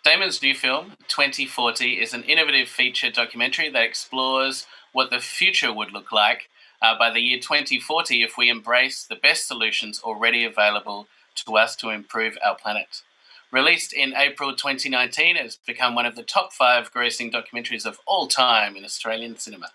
Damon's new film, 2040, is an innovative feature documentary that explores what the future would look like by the year 2040 if we embrace the best solutions already available to us to improve our planet. Released in April 2019, it has become one of the top 5 grossing documentaries of all time in Australian cinema.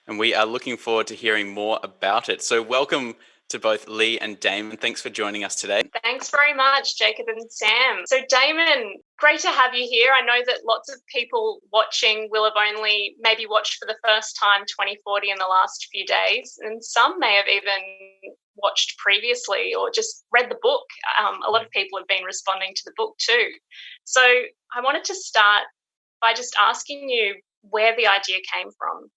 And we are looking forward to hearing more about it. So welcome to both Lee and Damon. Thanks for joining us today. Thanks very much, Jacob and Sam. So Damon, great to have you here. I know that lots of people watching will have only maybe watched for the first time 2040 in the last few days, and some may have even watched previously or just read the book. A lot of people have been responding to the book too. So I wanted to start by just asking you where the idea came from.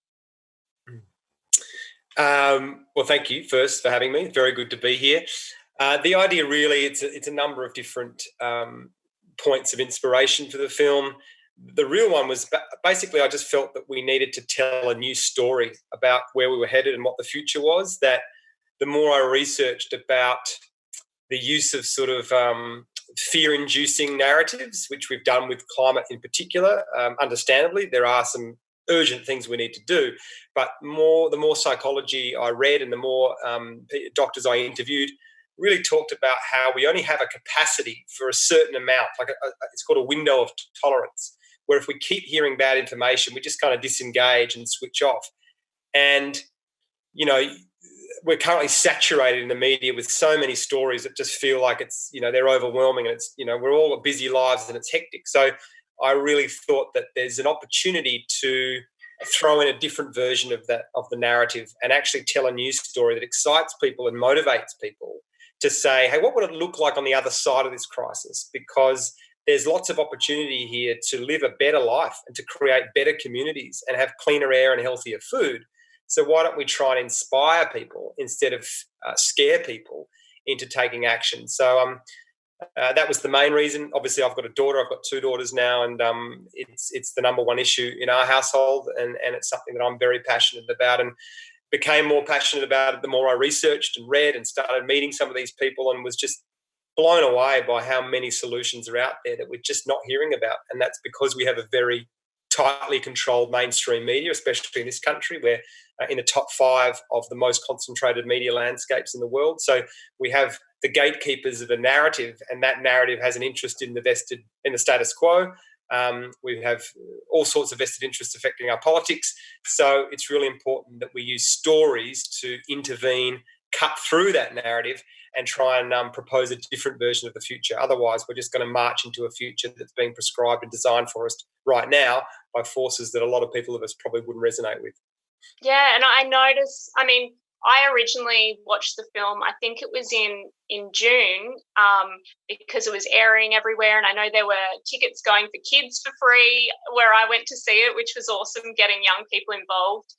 Well, thank you first for having me. Very good to be here. The idea really, it's a number of different points of inspiration for the film. The real one was basically I just felt that we needed to tell a new story about where we were headed and what the future was. That the more I researched about the use of sort of fear-inducing narratives, which we've done with climate in particular, understandably, there are some urgent things we need to do, but the more psychology I read and the more doctors I interviewed really talked about how we only have a capacity for a certain amount, it's called a window of tolerance, where if we keep hearing bad information, we just kind of disengage and switch off. And, you know, we're currently saturated in the media with so many stories that just feel like it's, you know, they're overwhelming and it's, you know, we're all got busy lives and it's hectic. So I really thought that there's an opportunity to throw in a different version of the narrative and actually tell a news story that excites people and motivates people to say, hey, what would it look like on the other side of this crisis? Because there's lots of opportunity here to live a better life and to create better communities and have cleaner air and healthier food. So why don't we try and inspire people instead of scare people into taking action? So that was the main reason. Obviously, I've got a daughter. I've got 2 daughters now, and it's the number one issue in our household, and it's something that I'm very passionate about and became more passionate about it the more I researched and read and started meeting some of these people and was just blown away by how many solutions are out there that we're just not hearing about. And that's because we have a very tightly controlled mainstream media, especially in this country. We're in the top 5 of the most concentrated media landscapes in the world. So we have the gatekeepers of a narrative, and that narrative has an interest in the status quo. We have all sorts of vested interests affecting our politics. So it's really important that we use stories to intervene, cut through that narrative and try and propose a different version of the future. Otherwise, we're just going to march into a future that's being prescribed and designed for us right now by forces that a lot of people of us probably wouldn't resonate with. Yeah, and I noticed, I originally watched the film, I think it was in June, because it was airing everywhere, and I know there were tickets going for kids for free where I went to see it, which was awesome, getting young people involved.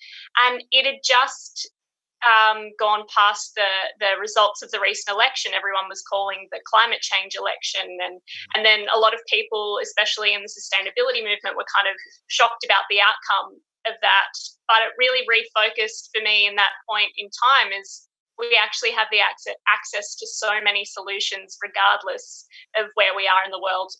And it had just gone past the results of the recent election. Everyone was calling the climate change election, and then a lot of people, especially in the sustainability movement, were kind of shocked about the outcome of that. But it really refocused for me in that point in time is we actually have the access to so many solutions regardless of where we are in the world.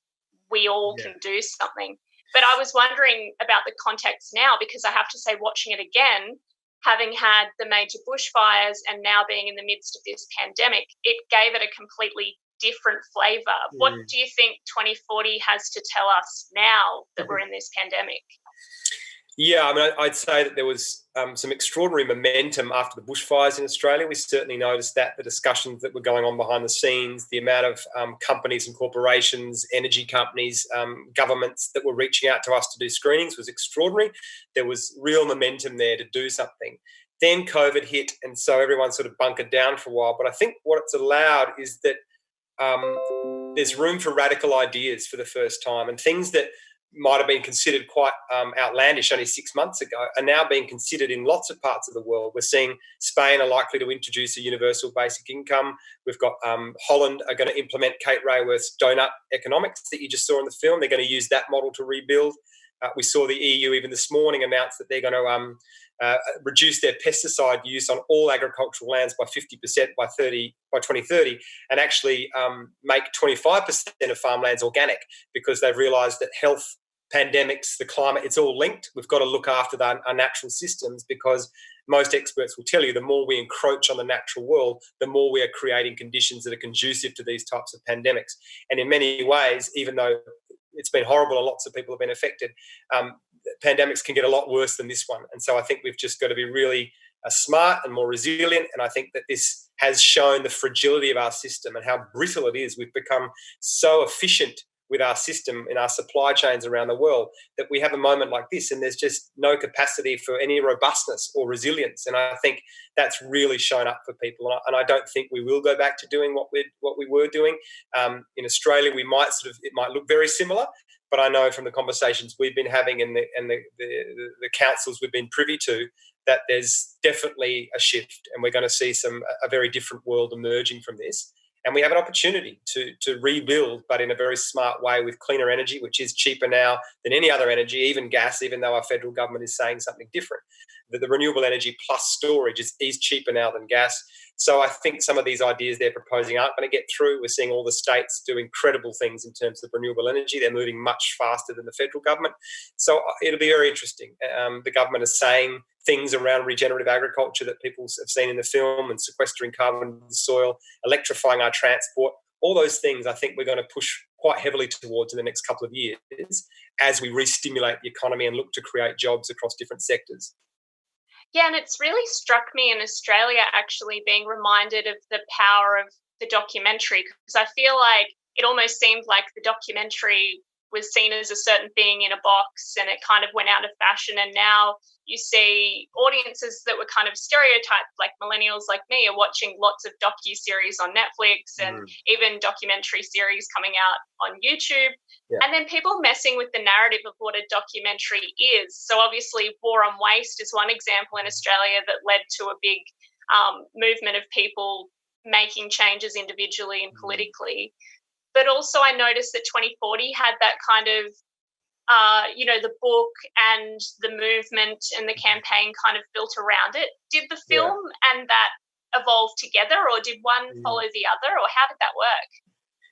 We all can do something. But I was wondering about the context now, because I have to say, watching it again, having had the major bushfires and now being in the midst of this pandemic, it gave it a completely different flavour. What do you think 2040 has to tell us now that we're in this pandemic? Yeah, I'd say that there was some extraordinary momentum after the bushfires in Australia. We certainly noticed that, the discussions that were going on behind the scenes, the amount of companies and corporations, energy companies, governments that were reaching out to us to do screenings was extraordinary. There was real momentum there to do something. Then COVID hit, and so everyone sort of bunkered down for a while. But I think what it's allowed is that there's room for radical ideas for the first time, and things that might have been considered quite outlandish only 6 months ago are now being considered in lots of parts of the world. We're seeing Spain are likely to introduce a universal basic income. We've got Holland are going to implement Kate Raworth's donut economics that you just saw in the film. They're going to use that model to rebuild. We saw the EU even this morning announce that they're going to reduce their pesticide use on all agricultural lands by 50% by 2030, and actually make 25% of farmlands organic, because they've realised that health, pandemics, the climate, it's all linked. We've got to look after our natural systems, because most experts will tell you the more we encroach on the natural world, the more we are creating conditions that are conducive to these types of pandemics. And in many ways, even though it's been horrible and lots of people have been affected, pandemics can get a lot worse than this one. And so I think we've just got to be really smart and more resilient. And I think that this has shown the fragility of our system and how brittle it is. We've become so efficient with our system in our supply chains around the world that we have a moment like this and there's just no capacity for any robustness or resilience. And I think that's really shown up for people. And I don't think we will go back to doing what we were doing. In Australia, it might look very similar, but I know from the conversations we've been having and the councils we've been privy to, that there's definitely a shift, and we're going to see a very different world emerging from this. And we have an opportunity to rebuild, but in a very smart way, with cleaner energy, which is cheaper now than any other energy, even gas, even though our federal government is saying something different. The renewable energy plus storage is cheaper now than gas. So I think some of these ideas they're proposing aren't going to get through. We're seeing all the states do incredible things in terms of renewable energy. They're moving much faster than the federal government. So it'll be very interesting. The government is saying things around regenerative agriculture that people have seen in the film, and sequestering carbon in the soil, electrifying our transport. All those things I think we're going to push quite heavily towards in the next couple of years as we re-stimulate the economy and look to create jobs across different sectors. Yeah, and it's really struck me in Australia actually being reminded of the power of the documentary, because I feel like it almost seemed like the documentary was seen as a certain thing in a box and it kind of went out of fashion. And now you see audiences that were kind of stereotyped, like millennials like me, are watching lots of docu-series on Netflix and even documentary series coming out on YouTube. Yeah. And then people messing with the narrative of what a documentary is. So obviously War on Waste is one example in Australia that led to a big movement of people making changes individually and politically. But also I noticed that 2040 had that kind of, the book and the movement and the campaign kind of built around it. Did the film and that evolve together, or did one follow the other, or how did that work?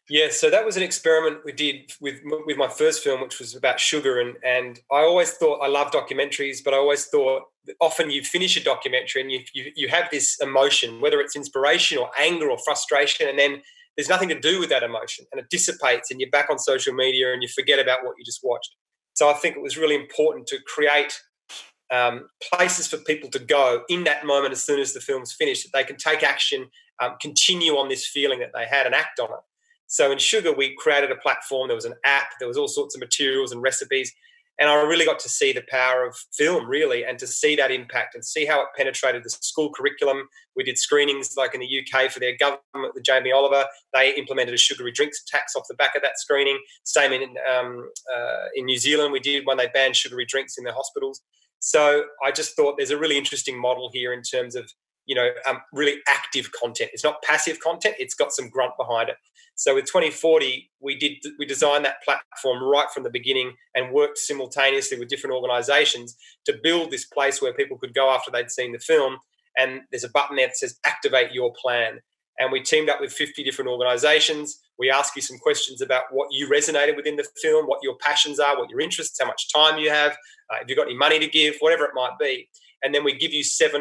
Yeah, so that was an experiment we did with my first film, which was about sugar. And I always thought, I love documentaries, but I always thought that often you finish a documentary and you have this emotion, whether it's inspiration or anger or frustration, and then there's nothing to do with that emotion and it dissipates and you're back on social media and you forget about what you just watched. So I think it was really important to create places for people to go in that moment as soon as the film's finished, that they can take action, continue on this feeling that they had and act on it. So in Sugar, we created a platform. There was an app. There was all sorts of materials and recipes. And I really got to see the power of film, really, and to see that impact and see how it penetrated the school curriculum. We did screenings like in the UK for their government with Jamie Oliver. They implemented a sugary drinks tax off the back of that screening. Same in New Zealand, we did when they banned sugary drinks in their hospitals. So I just thought there's a really interesting model here in terms of, really active content. It's not passive content. It's got some grunt behind it. So with 2040, we designed that platform right from the beginning and worked simultaneously with different organisations to build this place where people could go after they'd seen the film, and there's a button there that says activate your plan. And we teamed up with 50 different organisations. We ask you some questions about what you resonated with in the film, what your passions are, what your interests, how much time you have, if you've got any money to give, whatever it might be. And then we give you 6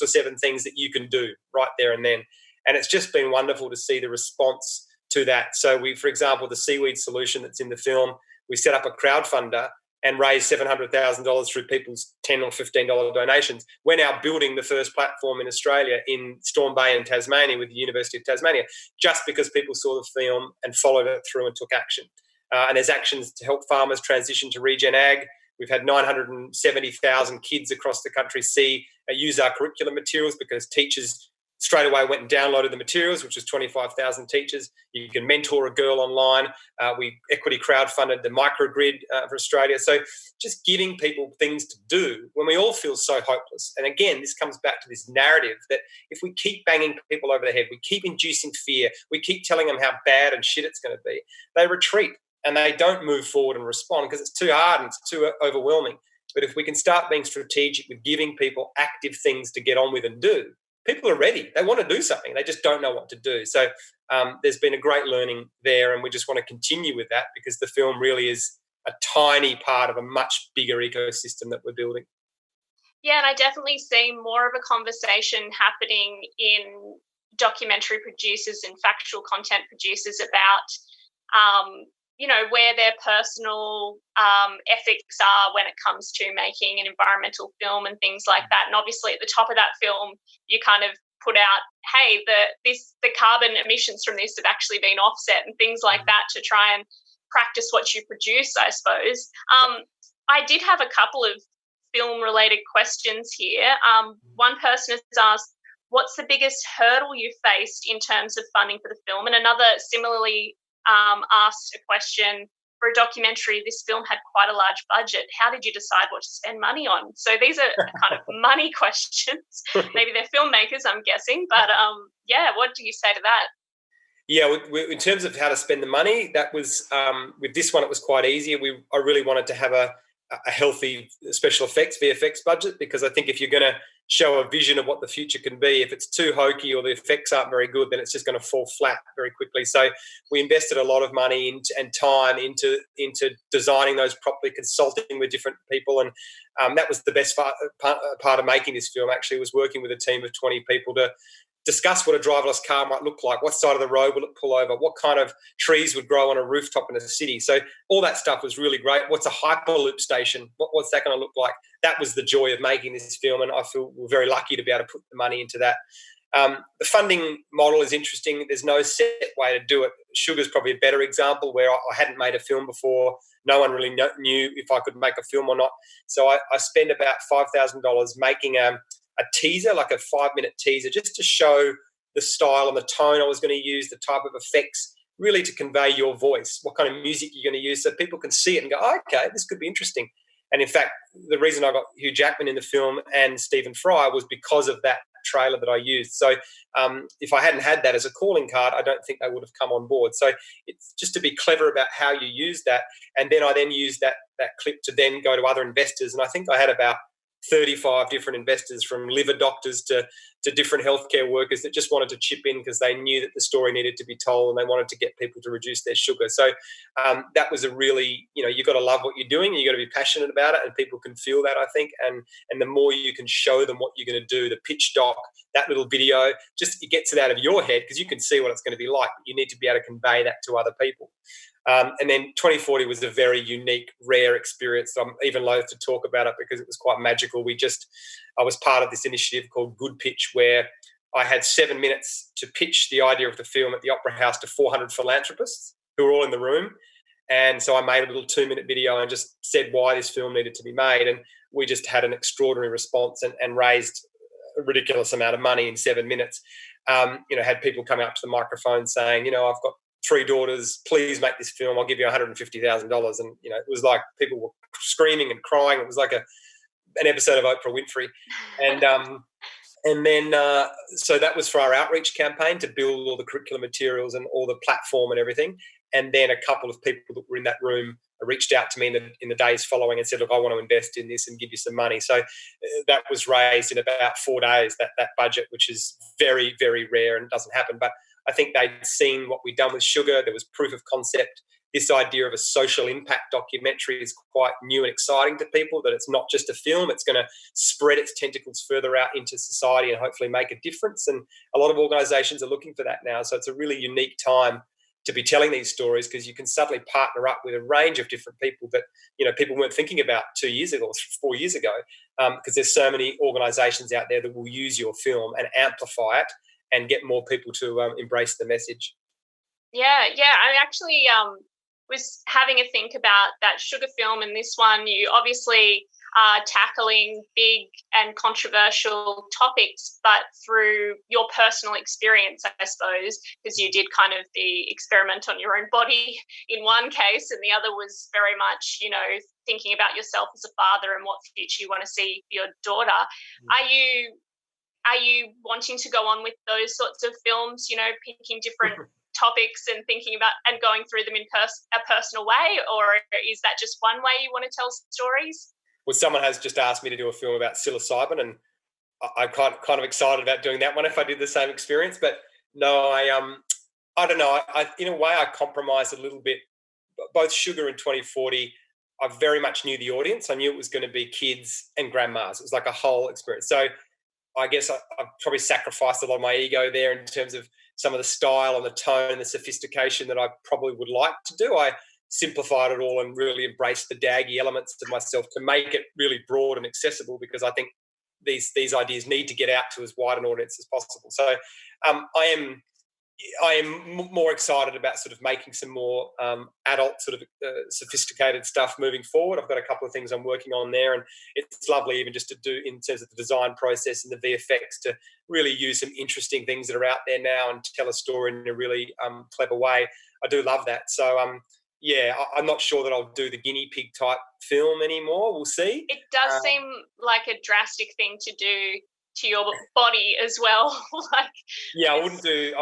or 7 things that you can do right there and then. And it's just been wonderful to see the response to that. So for example, the seaweed solution that's in the film, we set up a crowdfunder and raised $700,000 through people's $10 or $15 donations. We're now building the first platform in Australia in Storm Bay in Tasmania with the University of Tasmania, just because people saw the film and followed it through and took action. And there's actions to help farmers transition to regen ag. We've had 970,000 kids across the country use our curriculum materials because teachers straight away went and downloaded the materials, which is 25,000 teachers. You can mentor a girl online. We equity crowdfunded the microgrid for Australia. So just giving people things to do when we all feel so hopeless. And again, this comes back to this narrative that if we keep banging people over the head, we keep inducing fear, we keep telling them how bad and shit it's going to be, they retreat. and they don't move forward and respond because it's too hard and it's too overwhelming. But if we can start being strategic with giving people active things to get on with and do, people are ready. They want to do something. They just don't know what to do. So there's been a great learning there, and we just want to continue with that because the film really is a tiny part of a much bigger ecosystem that we're building. Yeah, and I definitely see more of a conversation happening in documentary producers and factual content producers about where their personal ethics are when it comes to making an environmental film and things like that. And obviously at the top of that film, you kind of put out, hey, the carbon emissions from this have actually been offset and things like that to try and practice what you produce, I suppose. I did have a couple of film-related questions here. One person has asked, what's the biggest hurdle you faced in terms of funding for the film? And another similarly asked a question, for a documentary, this film had quite a large budget. How did you decide what to spend money on? So these are kind of money questions. Maybe they're filmmakers, I'm guessing. But, what do you say to that? Yeah, in terms of how to spend the money, that was with this one, it was quite easy. I really wanted to have a healthy special effects, VFX budget, because I think if you're going to show a vision of what the future can be, if it's too hokey or the effects aren't very good, then it's just going to fall flat very quickly. So we invested a lot of money and time into designing those properly, consulting with different people, and that was the best part of making this film, actually, was working with a team of 20 people to discuss what a driverless car might look like, what side of the road will it pull over, what kind of trees would grow on a rooftop in a city. So all that stuff was really great. What's a Hyperloop station? What's that going to look like? That was the joy of making this film, and I feel we're very lucky to be able to put the money into that. The funding model is interesting. There's no set way to do it. Sugar's probably a better example where I hadn't made a film before. No one really knew if I could make a film or not. So I spent about $5,000 making a teaser, like a 5-minute teaser, just to show the style and the tone I was going to use, the type of effects, really to convey your voice, what kind of music you're going to use, so people can see it and go, oh, okay, this could be interesting. And in fact, the reason I got Hugh Jackman in the film and Stephen Fry was because of that trailer that I used. So if I hadn't had that as a calling card, I don't think they would have come on board. So it's just to be clever about how you use that. And then I used that clip to then go to other investors. And I think I had about 35 different investors, from liver doctors to different healthcare workers, that just wanted to chip in because they knew that the story needed to be told and they wanted to get people to reduce their sugar. So that was a really, you've got to love what you're doing, and you've got to be passionate about it, and people can feel that, I think. And the more you can show them what you're going to do, the pitch doc, that little video, just it gets it out of your head because you can see what it's going to be like. You need to be able to convey that to other people. And then 2040 was a very unique, rare experience. I'm even loath to talk about it because it was quite magical. I was part of this initiative called Good Pitch, where I had 7 minutes to pitch the idea of the film at the Opera House to 400 philanthropists who were all in the room. And so I made a little 2-minute video and just said why this film needed to be made. And we just had an extraordinary response and raised a ridiculous amount of money in 7 minutes. Had people come up to the microphone saying, I've got 3 daughters, please make this film, I'll give you $150,000. And it was like people were screaming and crying. It was like an episode of Oprah Winfrey. And then so that was for our outreach campaign to build all the curriculum materials and all the platform and everything. And then a couple of people that were in that room reached out to me in the days following and said, look, I want to invest in this and give you some money. So that was raised in about 4 days, that budget, which is very, very rare and doesn't happen. But I think they'd seen what we'd done with Sugar. There was proof of concept. This idea of a social impact documentary is quite new and exciting to people, that it's not just a film. It's going to spread its tentacles further out into society and hopefully make a difference. And a lot of organisations are looking for that now. So it's a really unique time to be telling these stories, because you can suddenly partner up with a range of different people that people weren't thinking about 2 years ago or 4 years ago, because there's so many organisations out there that will use your film and amplify it and get more people to embrace the message. Yeah. I actually was having a think about that Sugar film, and this one you obviously are tackling big and controversial topics, but through your personal experience, I suppose, because you did kind of the experiment on your own body in one case, and the other was very much, thinking about yourself as a father and what future you want to see for your daughter. Are you wanting to go on with those sorts of films, picking different topics and thinking about and going through them in a personal way, or is that just one way you want to tell stories? Well, someone has just asked me to do a film about psilocybin, and I'm kind of excited about doing that one if I did the same experience. But no, I don't know. I in a way I compromised a little bit. Both Sugar and 2040, I very much knew the audience. I knew it was going to be kids and grandmas. It was like a whole experience. So I guess I've probably sacrificed a lot of my ego there in terms of some of the style and the tone and the sophistication that I probably would like to do. I simplified it all and really embraced the daggy elements of myself to make it really broad and accessible, because I think these ideas need to get out to as wide an audience as possible. So I am more excited about sort of making some more adult sort of sophisticated stuff moving forward. I've got a couple of things I'm working on there, and it's lovely even just to do in terms of the design process and the VFX to really use some interesting things that are out there now and tell a story in a really clever way. I do love that. So yeah, I'm not sure that I'll do the guinea pig type film anymore. We'll see. It does seem like a drastic thing to do to your body as well. Yeah, I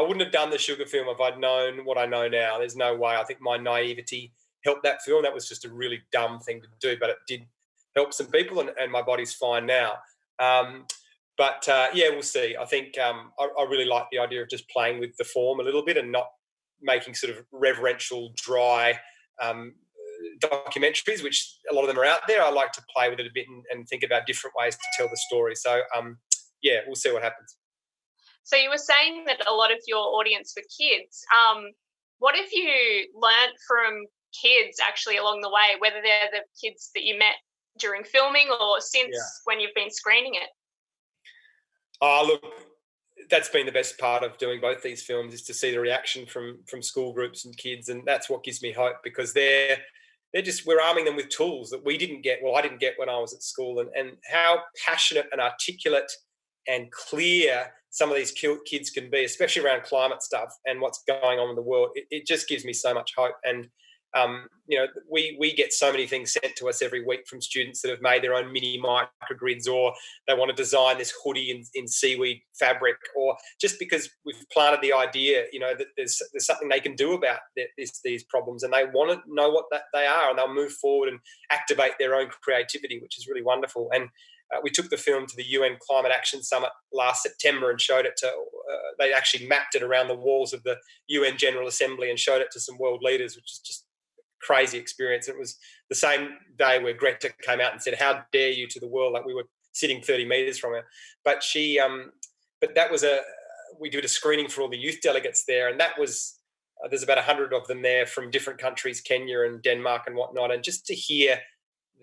wouldn't have done the Sugar film if I'd known what I know now. There's no way. I think my naivety helped that film. That was just a really dumb thing to do, but it did help some people, and my body's fine now. But yeah, we'll see. I think I really like the idea of just playing with the form a little bit and not making sort of reverential, dry documentaries, which a lot of them are out there. I like to play with it a bit and think about different ways to tell the story. So yeah, we'll see what happens. So you were saying that a lot of your audience were kids. What have you learnt from kids actually along the way, whether they're the kids that you met during filming or since when you've been screening it? Look, that's been the best part of doing both these films, is to see the reaction from school groups and kids, and that's what gives me hope, because we're arming them with tools that we didn't get. Well, I didn't get when I was at school, and how passionate and articulate and clear some of these kids can be, especially around climate stuff and what's going on in the world. It just gives me so much hope. And you know, we get so many things sent to us every week from students that have made their own mini microgrids, or they want to design this hoodie in seaweed fabric, or just because we've planted the idea, you know, that there's something they can do about these problems, and they want to know what they are, and they'll move forward and activate their own creativity, which is really wonderful. And we took the film to the UN Climate Action Summit last September and showed it to, they actually mapped it around the walls of the UN General Assembly and showed it to some world leaders, which is just crazy experience. It was the same day where Greta came out and said, "How dare you," to the world, like we were sitting 30 meters from her. But that was we did a screening for all the youth delegates there, and that was, there's about 100 of them there from different countries, Kenya and Denmark and whatnot, and just to hear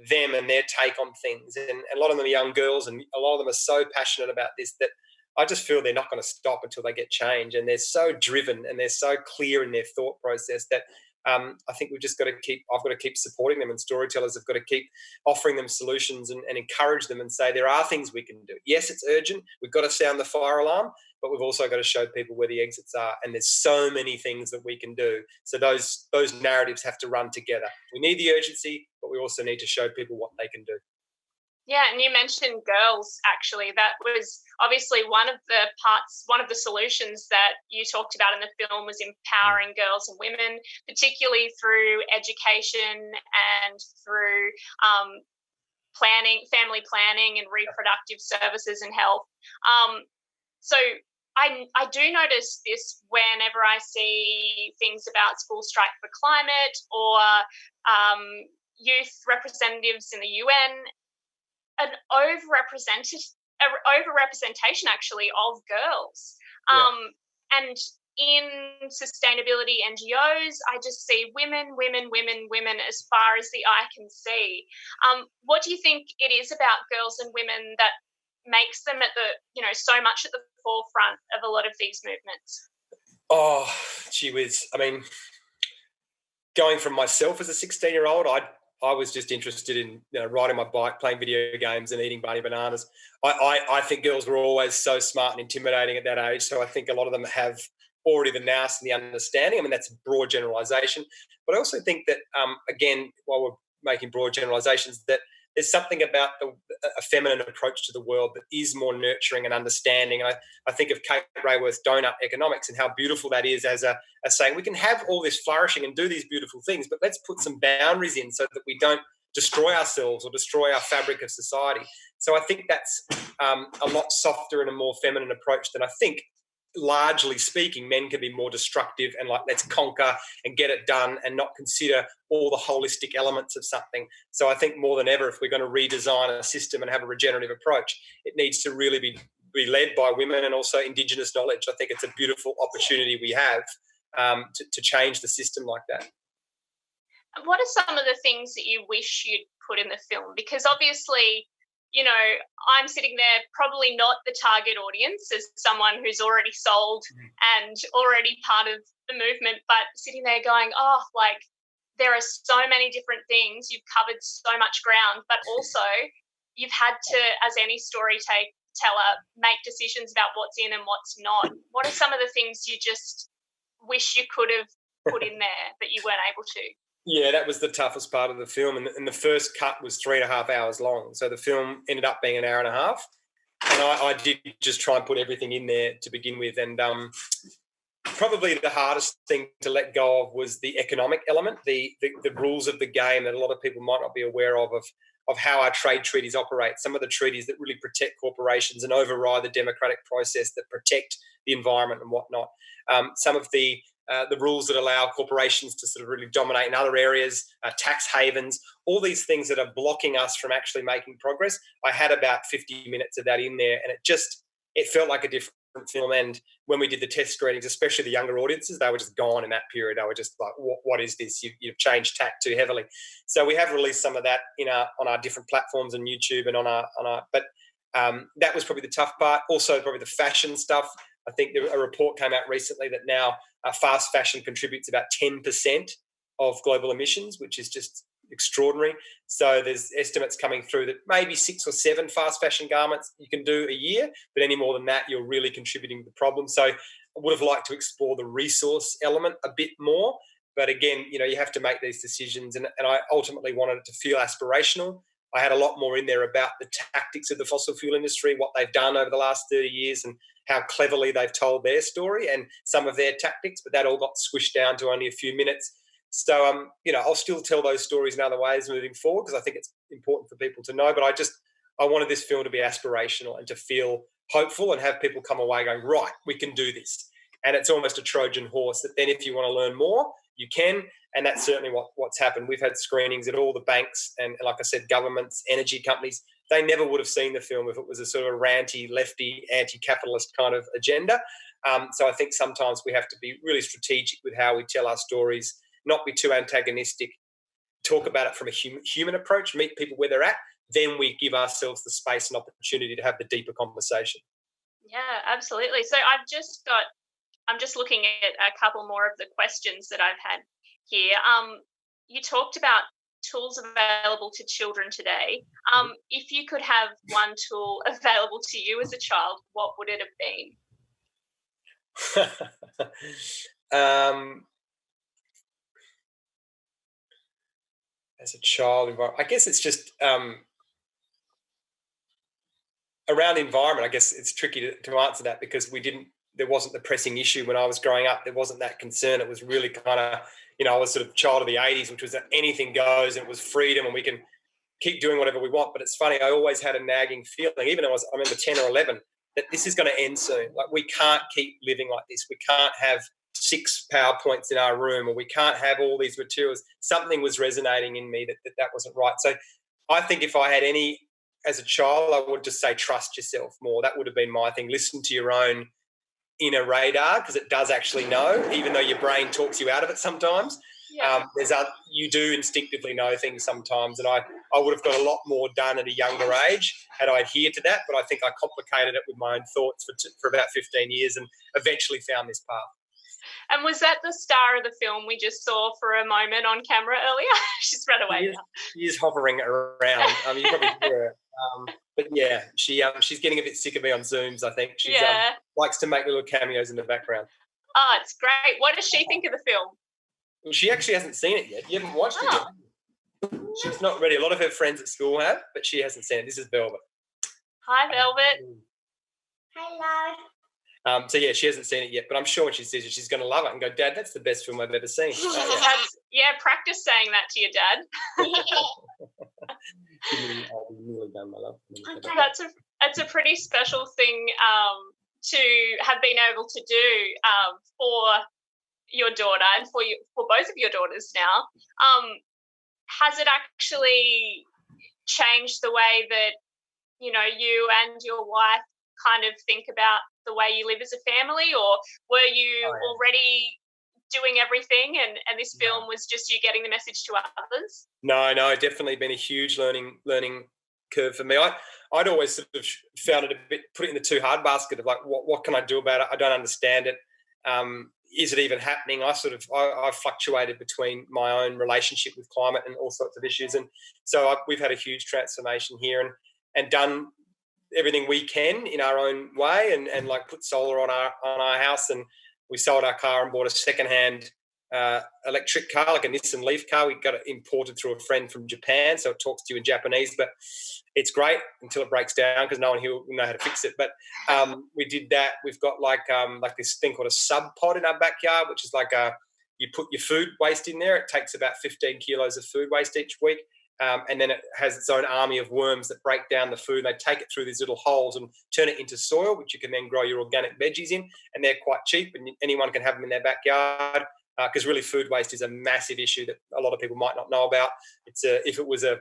them and their take on things. And a lot of them are young girls, and a lot of them are so passionate about this that I just feel they're not going to stop until they get change. And they're so driven and they're so clear in their thought process that I think I've got to keep supporting them, and storytellers have got to keep offering them solutions and encourage them and say there are things we can do. Yes, it's urgent. We've got to sound the fire alarm, but we've also got to show people where the exits are. And there's so many things that we can do. So those narratives have to run together. We need the urgency, but we also need to show people what they can do. Yeah, and you mentioned girls, actually. That was obviously one of the solutions that you talked about in the film was empowering girls and women, particularly through education and through family planning and reproductive services and health. So I do notice this whenever I see things about School Strike for Climate or youth representatives in the UN, an overrepresentation actually of girls. And in sustainability NGOs, I just see women as far as the eye can see. What do you think it is about girls and women that makes them so much at the forefront of a lot of these movements? Oh, gee whiz. I mean, going from myself as a 16-year-old, I was just interested in riding my bike, playing video games and eating bunny bananas. I think girls were always so smart and intimidating at that age, so I think a lot of them have already the nous and the understanding. I mean, that's a broad generalisation. But I also think that, again, while we're making broad generalisations, that there's something about a feminine approach to the world that is more nurturing and understanding. And I think of Kate Raworth's Donut Economics and how beautiful that is as saying we can have all this flourishing and do these beautiful things, but let's put some boundaries in so that we don't destroy ourselves or destroy our fabric of society. So I think that's a lot softer and a more feminine approach than I think, largely speaking, men can be more destructive and like, let's conquer and get it done and not consider all the holistic elements of something. So I think more than ever, if we're going to redesign a system and have a regenerative approach, it needs to really be led by women and also Indigenous knowledge. I think it's a beautiful opportunity we have to change the system like that. What are some of the things that you wish you'd put in the film? Because obviously, you know, I'm sitting there probably not the target audience as someone who's already sold and already part of the movement, but sitting there going, oh, like there are so many different things. You've covered so much ground, but also you've had to, as any storyteller, make decisions about what's in and what's not. What are some of the things you just wish you could have put in there that you weren't able to? Yeah, that was the toughest part of the film. And the first cut was 3.5 hours long. So the film ended up being an hour and a half. And I did just try and put everything in there to begin with. And probably the hardest thing to let go of was the economic element, the rules of the game that a lot of people might not be aware of how our trade treaties operate, some of the treaties that really protect corporations and override the democratic process that protect the environment and whatnot. Some of the rules that allow corporations to sort of really dominate in other areas, tax havens, all these things that are blocking us from actually making progress. I had about 50 minutes of that in there, and it felt like a different film. And when we did the test screenings, especially the younger audiences, they were just gone in that period. They were just like, what is this? You've changed tack too heavily. So we have released some of that on our different platforms on YouTube and on our but that was probably the tough part. Also probably the fashion stuff. I think a report came out recently that now fast fashion contributes about 10% of global emissions, which is just extraordinary. So there's estimates coming through that maybe 6 or 7 fast fashion garments you can do a year, but any more than that, you're really contributing to the problem. So I would have liked to explore the resource element a bit more. But again, you have to make these decisions. And I ultimately wanted it to feel aspirational. I had a lot more in there about the tactics of the fossil fuel industry, what they've done over the last 30 years and how cleverly they've told their story and some of their tactics, but that all got squished down to only a few minutes. So, I'll still tell those stories in other ways moving forward because I think it's important for people to know. But I wanted this film to be aspirational and to feel hopeful and have people come away going, right, we can do this. And it's almost a Trojan horse that then if you want to learn more, you can. And that's certainly what's happened. We've had screenings at all the banks and, like I said, governments, energy companies. They never would have seen the film if it was a sort of ranty, lefty, anti-capitalist kind of agenda. So I think sometimes we have to be really strategic with how we tell our stories, not be too antagonistic, talk about it from a human approach, meet people where they're at, then we give ourselves the space and opportunity to have the deeper conversation. Yeah, absolutely. So I'm just looking at a couple more of the questions that I've had here. You talked about tools available to children today. If you could have one tool available to you as a child, what would it have been? As a child, I guess it's just around environment. I guess it's tricky to answer that because there wasn't the pressing issue when I was growing up. There wasn't that concern. It was really kind of, I was sort of child of the 80s, which was that anything goes and it was freedom and we can keep doing whatever we want. But it's funny, I always had a nagging feeling, even though I remember 10 or 11, that this is going to end soon. Like we can't keep living like this. We can't have 6 PowerPoints in our room or we can't have all these materials. Something was resonating in me that wasn't right. So I think if I had any, as a child, I would just say trust yourself more. That would have been my thing. Listen to your own inner radar because it does actually know, even though your brain talks you out of it sometimes. Yeah. You do instinctively know things sometimes, and I would have got a lot more done at a younger age had I adhered to that, but I think I complicated it with my own thoughts for about 15 years and eventually found this path. And was that the star of the film we just saw for a moment on camera earlier? She's run away now. She is hovering around. You probably hear her. But yeah, she's getting a bit sick of me on Zooms, I think. She likes to make little cameos in the background. Oh, it's great. What does she think of the film? Well, she actually hasn't seen it yet. You haven't watched it yet? She's not ready. A lot of her friends at school have, but she hasn't seen it. This is Velvet. Hi, Velvet. Hello. So yeah, she hasn't seen it yet, but I'm sure when she sees it, she's going to love it and go, Dad, that's the best film I've ever seen. Practice saying that to your dad. I'll be nearly done, my love. That's a pretty special thing to have been able to do for your daughter and for both of your daughters now. Has it actually changed the way that you and your wife kind of think about the way you live as a family, or were you already doing everything and this film was just you getting the message to others? No, definitely been a huge learning curve for me. I'd always sort of found it a bit, put it in the too hard basket of like, what can I do about it? I don't understand it. Is it even happening? I fluctuated between my own relationship with climate and all sorts of issues. And so we've had a huge transformation here and done everything we can in our own way and like put solar on our house, and we sold our car and bought a secondhand electric car, like a Nissan Leaf car. We got it imported through a friend from Japan, so it talks to you in Japanese, but it's great until it breaks down because no one here will know how to fix it. But we did that. We've got like this thing called a sub pod in our backyard, which is like you put your food waste in there. It takes about 15 kilos of food waste each week. And then it has its own army of worms that break down the food. They take it through these little holes and turn it into soil, which you can then grow your organic veggies in. And they're quite cheap, and anyone can have them in their backyard because really food waste is a massive issue that a lot of people might not know about. If it was a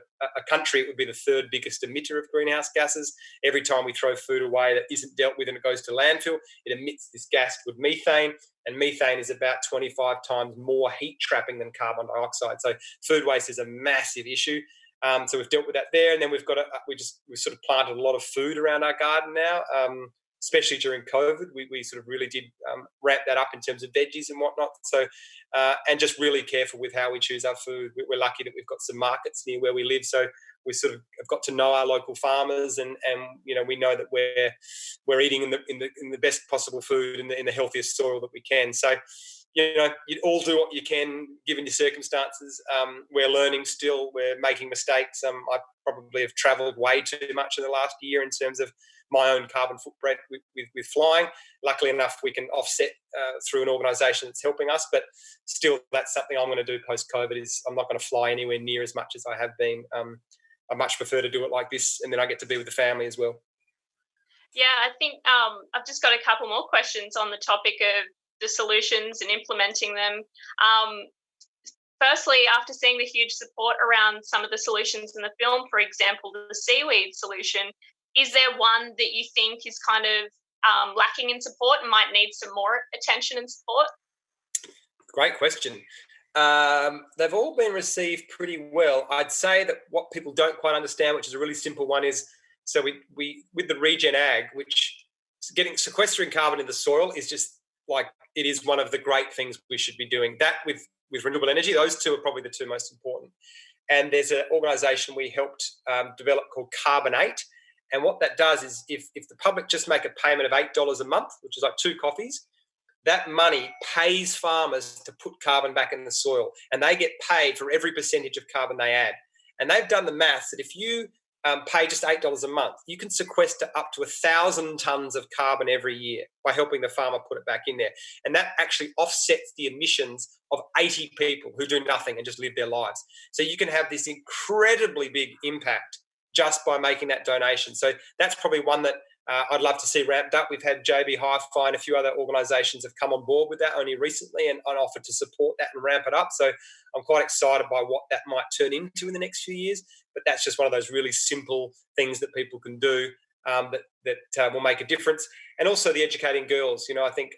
country, it would be the third biggest emitter of greenhouse gases. Every time we throw food away that isn't dealt with and it goes to landfill, it emits this gas called methane. And methane is about 25 times more heat trapping than carbon dioxide. So food waste is a massive issue. So we've dealt with that there, and then we've sort of planted a lot of food around our garden now, especially during COVID. We sort of really did ramp that up in terms of veggies and whatnot. So and just really careful with how we choose our food. We're lucky that we've got some markets near where we live, so we sort of have got to know our local farmers, and we know that we're eating in the best possible food in the healthiest soil that we can. So you all do what you can given your circumstances. We're learning still. We're making mistakes. I probably have travelled way too much in the last year in terms of my own carbon footprint with flying. Luckily enough, we can offset through an organisation that's helping us, but still that's something I'm going to do post-COVID is I'm not going to fly anywhere near as much as I have been. I much prefer to do it like this, and then I get to be with the family as well. Yeah, I think I've just got a couple more questions on the topic of the solutions and implementing them. Firstly, after seeing the huge support around some of the solutions in the film, for example, the seaweed solution, is there one that you think is kind of lacking in support and might need some more attention and support? Great question. They've all been received pretty well. I'd say that what people don't quite understand, which is a really simple one, is so we with the regen ag, which sequestering carbon in the soil is just like it is one of the great things we should be doing. That with renewable energy, those two are probably the two most important. And there's an organisation we helped develop called Carbonate. And what that does is if the public just make a payment of $8 a month, which is like 2 coffees, that money pays farmers to put carbon back in the soil, and they get paid for every percentage of carbon they add. And they've done the maths that if you pay just $8 a month, you can sequester up to 1,000 tonnes of carbon every year by helping the farmer put it back in there. And that actually offsets the emissions of 80 people who do nothing and just live their lives. So you can have this incredibly big impact just by making that donation. So that's probably one that I'd love to see ramped up. We've had JB Hi-Fi and a few other organisations have come on board with that only recently and offered to support that and ramp it up. So I'm quite excited by what that might turn into in the next few years. But that's just one of those really simple things that people can do that will make a difference. And also the educating girls. I think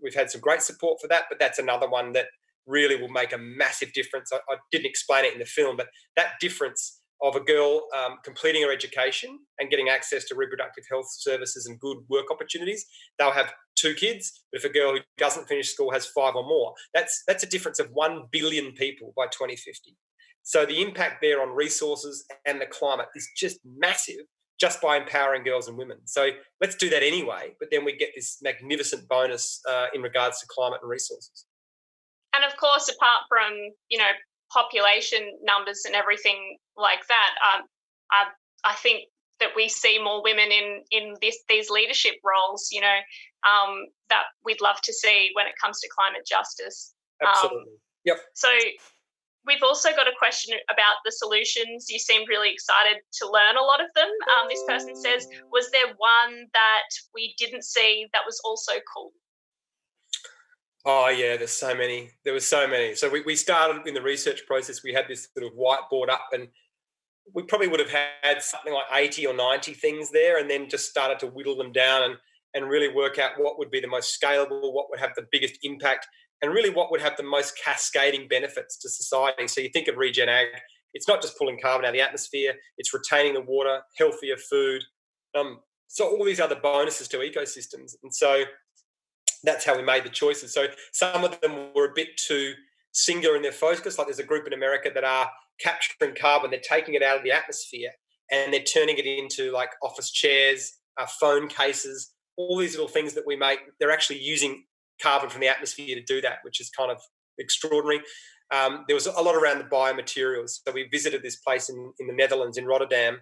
we've had some great support for that, but that's another one that really will make a massive difference. I didn't explain it in the film, but that difference of a girl completing her education and getting access to reproductive health services and good work opportunities, they'll have 2 kids. But if a girl who doesn't finish school has 5 or more, that's a difference of 1 billion people by 2050. So the impact there on resources and the climate is just massive just by empowering girls and women. So let's do that anyway, but then we get this magnificent bonus in regards to climate and resources. And of course, apart from, population numbers and everything like that, I think that we see more women in these leadership roles, that we'd love to see when it comes to climate justice. Absolutely. Yep. So we've also got a question about the solutions. You seemed really excited to learn a lot of them. This person says, was there one that we didn't see that was also cool? Oh, yeah, there's so many. There were so many. So we started in the research process. We had this sort of whiteboard up, and we probably would have had something like 80 or 90 things there, and then just started to whittle them down and really work out what would be the most scalable, what would have the biggest impact, and really what would have the most cascading benefits to society. So you think of regen ag, it's not just pulling carbon out of the atmosphere, it's retaining the water, healthier food, so all these other bonuses to ecosystems. And so that's how we made the choices. So some of them were a bit too singular in their focus. Like there's a group in America that are capturing carbon, they're taking it out of the atmosphere and they're turning it into like office chairs, phone cases, all these little things that we make. They're actually using carbon from the atmosphere to do that, which is kind of extraordinary. There was a lot around the biomaterials. So we visited this place in the Netherlands, in Rotterdam,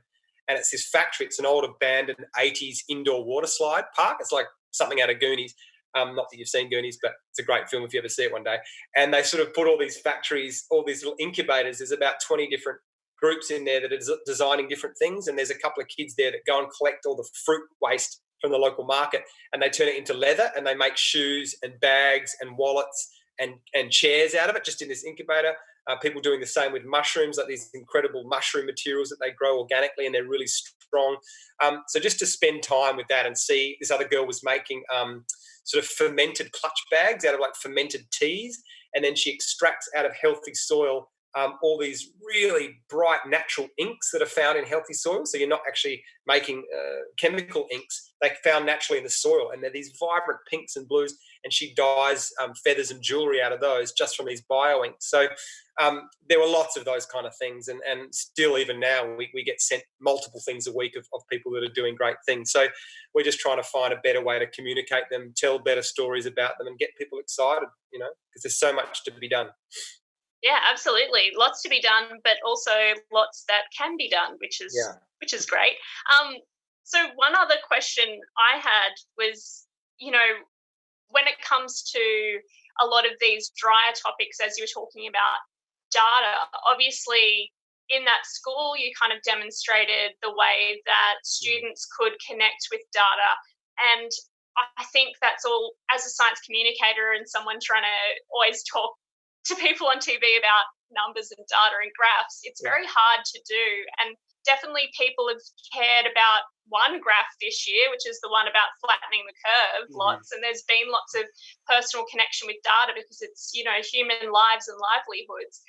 and it's this factory. It's an old abandoned 80s indoor water slide park. It's like something out of Goonies. Not that you've seen Goonies, but it's a great film if you ever see it one day. And they sort of put all these factories, all these little incubators. There's about 20 different groups in there that are designing different things. And there's a couple of kids there that go and collect all the fruit waste from the local market, and they turn it into leather, and they make shoes and bags and wallets and chairs out of it, just in this incubator. People doing the same with mushrooms, like these incredible mushroom materials that they grow organically, and they're really strong. So just to spend time with that and see, this other girl was making sort of fermented clutch bags out of like fermented teas, and then she extracts out of healthy soil all these really bright natural inks that are found in healthy soil. So you're not actually making chemical inks. They found naturally in the soil, and they're these vibrant pinks and blues, and she dyes feathers and jewelry out of those just from these bio inks. So there were lots of those kind of things, and still even now we get sent multiple things a week of people that are doing great things. So we're just trying to find a better way to communicate them, tell better stories about them, and get people excited, because there's so much to be done. Yeah, absolutely. Lots to be done, but also lots that can be done, which is great. So one other question I had was, when it comes to a lot of these drier topics, as you were talking about data, obviously in that school you kind of demonstrated the way that students could connect with data. And I think that's all, as a science communicator and someone trying to always talk to people on TV about numbers and data and graphs, it's very hard to do. And definitely people have cared about one graph this year, which is the one about flattening the curve, lots. And there's been lots of personal connection with data because it's, human lives and livelihoods.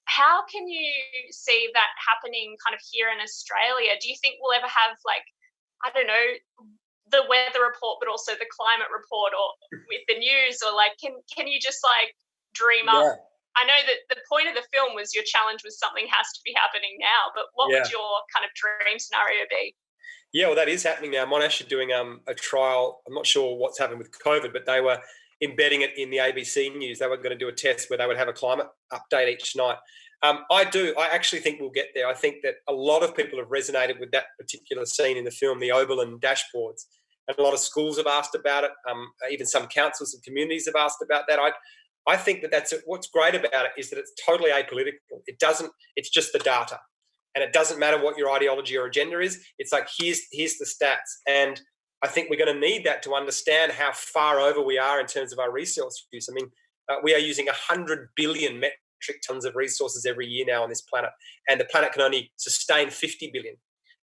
How can you see that happening kind of here in Australia? Do you think we'll ever have the weather report, but also the climate report, or with the news, or can you just dream up? I know that the point of the film was your challenge was something has to be happening now, but what would your kind of dream scenario be? Yeah, well, that is happening now. Monash are doing a trial. I'm not sure what's happened with COVID, but they were embedding it in the ABC News. They were going to do a test where they would have a climate update each night. I actually think we'll get there. I think that a lot of people have resonated with that particular scene in the film, the Oberlin dashboards, and a lot of schools have asked about it. Even some councils and communities have asked about that. I think that that's it. What's great about it is that it's totally apolitical. It's just the data, and it doesn't matter what your ideology or agenda is. It's like, here's the stats. And I think we're going to need that to understand how far over we are in terms of our resource use. I mean, we are using 100 billion metric tons of resources every year now on this planet, and the planet can only sustain 50 billion.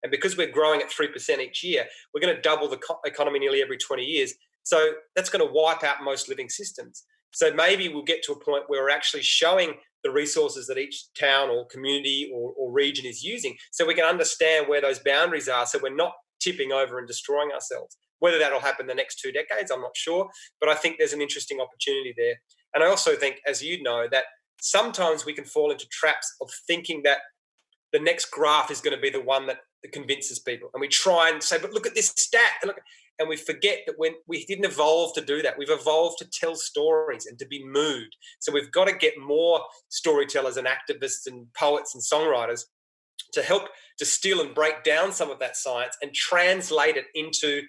And because we're growing at 3% each year, we're going to double the economy nearly every 20 years. So that's going to wipe out most living systems. So maybe we'll get to a point where we're actually showing the resources that each town or community or region is using, so we can understand where those boundaries are, so we're not tipping over and destroying ourselves. Whether that'll happen the next 2 decades, I'm not sure, but I think there's an interesting opportunity there. And I also think, as you know, that sometimes we can fall into traps of thinking that the next graph is going to be the one that convinces people. And we try and say, but look at this stat. And we forget that when we didn't evolve to do that. We've evolved to tell stories and to be moved. So we've got to get more storytellers and activists and poets and songwriters to help distill and break down some of that science and translate it into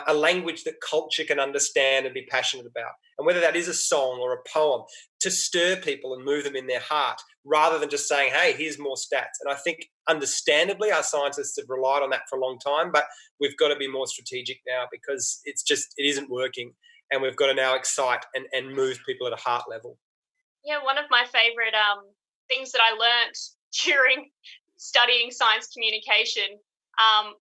a language that culture can understand and be passionate about. And whether that is a song or a poem, to stir people and move them in their heart rather than just saying, hey, here's more stats. And I think understandably our scientists have relied on that for a long time, but we've got to be more strategic now because it isn't working. And we've got to now excite and move people at a heart level. Yeah, one of my favourite things that I learnt during studying science communication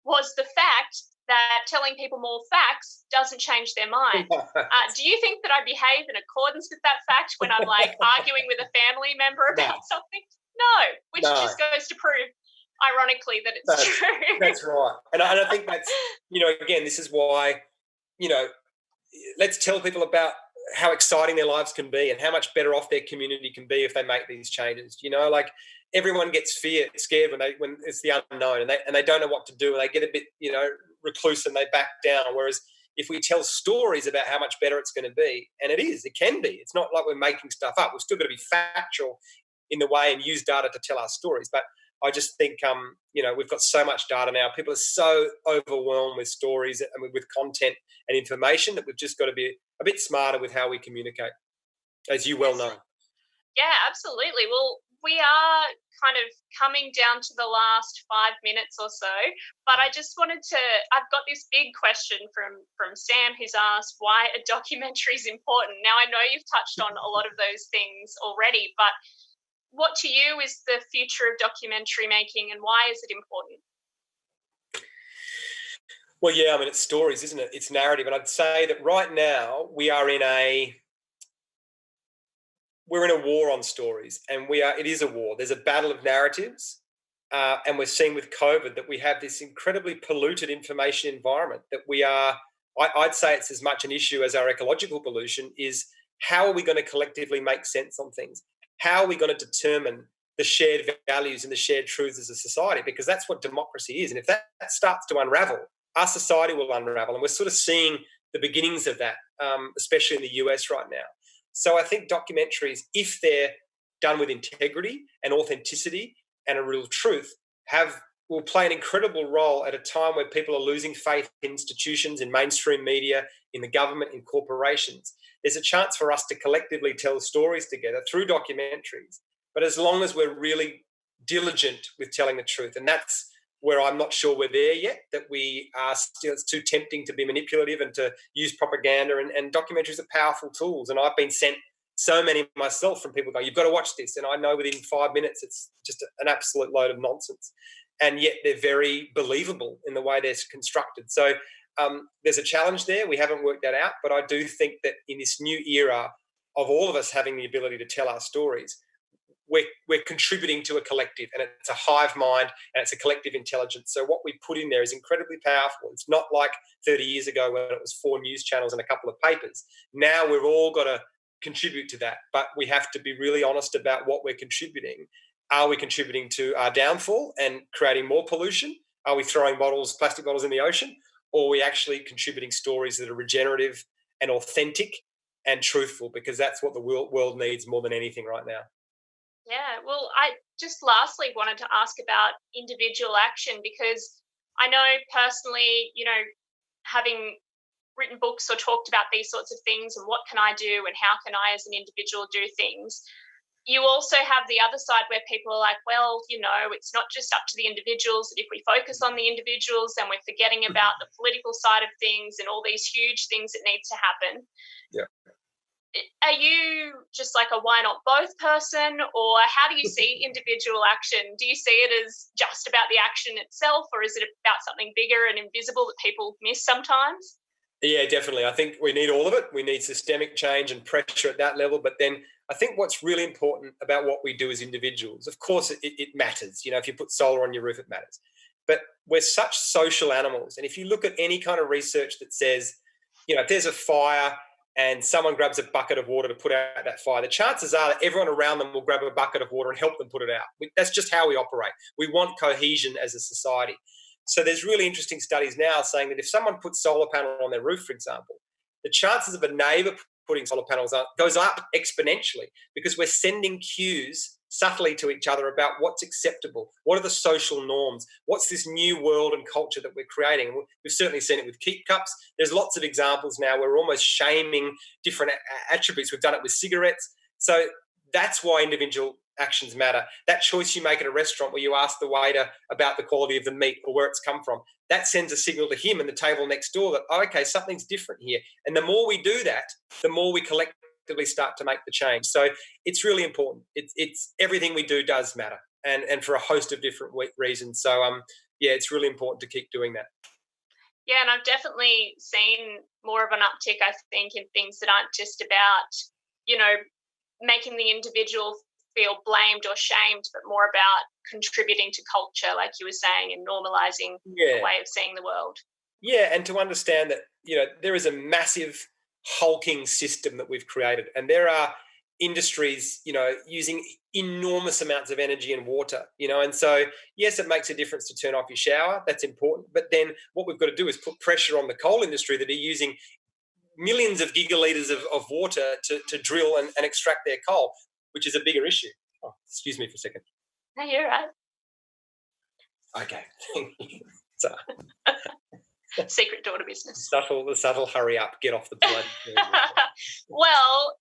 was the fact that telling people more facts doesn't change their mind. Do you think that I behave in accordance with that fact when I'm like arguing with a family member about something? No, which just goes to prove, ironically, that it's true. That's right. And I think that's, again, this is why, let's tell people about how exciting their lives can be and how much better off their community can be if they make these changes. Like everyone gets scared when it's the unknown and they don't know what to do and they get a bit, recluse and they back down. Whereas if we tell stories about how much better it's going to be, and it can be, it's not like we're making stuff up. We've still got to be factual in the way and use data to tell our stories. But I just think, we've got so much data now. People are so overwhelmed with stories and with content and information that we've just got to be a bit smarter with how we communicate, as you well know. Yeah, absolutely. Well, we are kind of coming down to the last 5 minutes or so, but I just wanted to, I've got this big question from Sam who's asked why a documentary is important. Now, I know you've touched on a lot of those things already, but what to you is the future of documentary making and why is it important? Well, yeah, it's stories, isn't it? It's narrative. And I'd say that right now we're in a war on stories, and it is a war. There's a battle of narratives, and we're seeing with COVID that we have this incredibly polluted information environment that I'd say it's as much an issue as our ecological pollution is how are we going to collectively make sense on things? How are we going to determine the shared values and the shared truths as a society? Because that's what democracy is. And if that starts to unravel, our society will unravel. And we're sort of seeing the beginnings of that, especially in the US right now. So I think documentaries, if they're done with integrity and authenticity and a real truth, will play an incredible role at a time where people are losing faith in institutions, in mainstream media, in the government, in corporations. There's a chance for us to collectively tell stories together through documentaries, but as long as we're really diligent with telling the truth. And that's where I'm not sure we're there yet, that we are still, it's too tempting to be manipulative and to use propaganda, and documentaries are powerful tools. And I've been sent so many myself from people going, you've got to watch this. And I know within 5 minutes, it's just an absolute load of nonsense. And yet they're very believable in the way they're constructed. So there's a challenge there. We haven't worked that out. But I do think that in this new era of all of us having the ability to tell our stories, we're contributing to a collective, and it's a hive mind and it's a collective intelligence. So what we put in there is incredibly powerful. It's not like 30 years ago when it was 4 news channels and a couple of papers. Now we've all got to contribute to that, but we have to be really honest about what we're contributing. Are we contributing to our downfall and creating more pollution? Are we throwing plastic bottles in the ocean? Or are we actually contributing stories that are regenerative and authentic and truthful? Because that's what the world needs more than anything right now. Yeah, well, I just lastly wanted to ask about individual action, because I know personally, having written books or talked about these sorts of things and what can I do and how can I as an individual do things, you also have the other side where people are like, well, it's not just up to the individuals, that if we focus on the individuals, then we're forgetting about the political side of things and all these huge things that need to happen. Yeah. Are you just like a why not both person, or how do you see individual action? Do you see it as just about the action itself, or is it about something bigger and invisible that people miss sometimes? Yeah, definitely. I think we need all of it. We need systemic change and pressure at that level. But then I think what's really important about what we do as individuals, of course, it matters. If you put solar on your roof, it matters. But we're such social animals. And if you look at any kind of research that says, if there's a fire and someone grabs a bucket of water to put out that fire, the chances are that everyone around them will grab a bucket of water and help them put it out. That's just how we operate. We want cohesion as a society. So there's really interesting studies now saying that if someone puts solar panel on their roof, for example, the chances of a neighbour putting solar panels up goes up exponentially, because we're sending cues subtly to each other about what's acceptable, what are the social norms, what's this new world and culture that we're creating. We've certainly seen it with keep cups. There's lots of examples now where we're almost shaming different attributes. We've done it with cigarettes. So that's why individual actions matter. That choice you make at a restaurant where you ask the waiter about the quality of the meat or where it's come from, that sends a signal to him and the table next door that, oh, okay, something's different here. And the more we do that, the more we collectively start to make the change. So it's really important. It's everything we do does matter, and for a host of different reasons. So yeah, it's really important to keep doing that. Yeah, and I've definitely seen more of an uptick, I think, in things that aren't just about, you know, making the individual feel blamed or shamed, but more about contributing to culture, like you were saying, and normalising a way of seeing the world. Yeah, and to understand that, you know, there is a massive hulking system that we've created, and there are industries, you know, using enormous amounts of energy and water, you know, and so yes, it makes a difference to turn off your shower. That's important, but then what we've got to do is put pressure on the coal industry that are using millions of gigalitres of water to drill and extract their coal, which is a bigger issue. Oh, excuse me for a second. No, you're right. Okay. So, secret daughter business. The subtle hurry up, get off the blood. Well,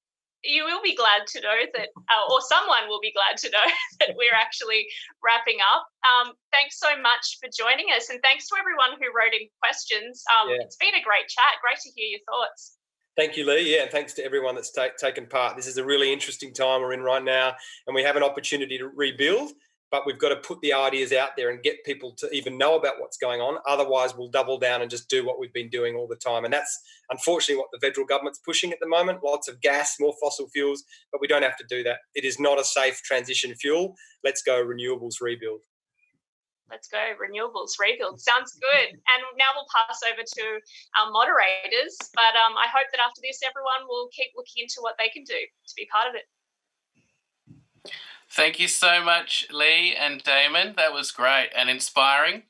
you will be glad to know that, or someone will be glad to know that we're actually wrapping up. Thanks so much for joining us, and thanks to everyone who wrote in questions. It's been a great chat. Great to hear your thoughts. Thank you, Lee. Yeah, and thanks to everyone that's taken part. This is a really interesting time we're in right now, and we have an opportunity to rebuild, but we've got to put the ideas out there and get people to even know about what's going on. Otherwise, we'll double down and just do what we've been doing all the time. And that's unfortunately what the federal government's pushing at the moment. Lots of gas, more fossil fuels, but we don't have to do that. It is not a safe transition fuel. Let's go renewables rebuild. Let's go renewables rebuild. Sounds good. And now we'll pass over to our moderators. But I hope that after this, everyone will keep looking into what they can do to be part of it. Thank you so much, Lee and Damon. That was great and inspiring.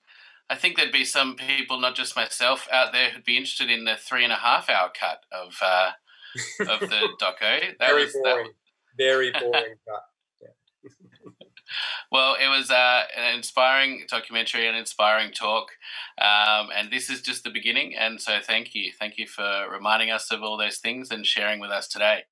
I think there'd be some people, not just myself, out there who'd be interested in the 3.5-hour cut of the doco. Very boring cut. Well, it was an inspiring documentary, an inspiring talk, and this is just the beginning. And so thank you for reminding us of all those things and sharing with us today.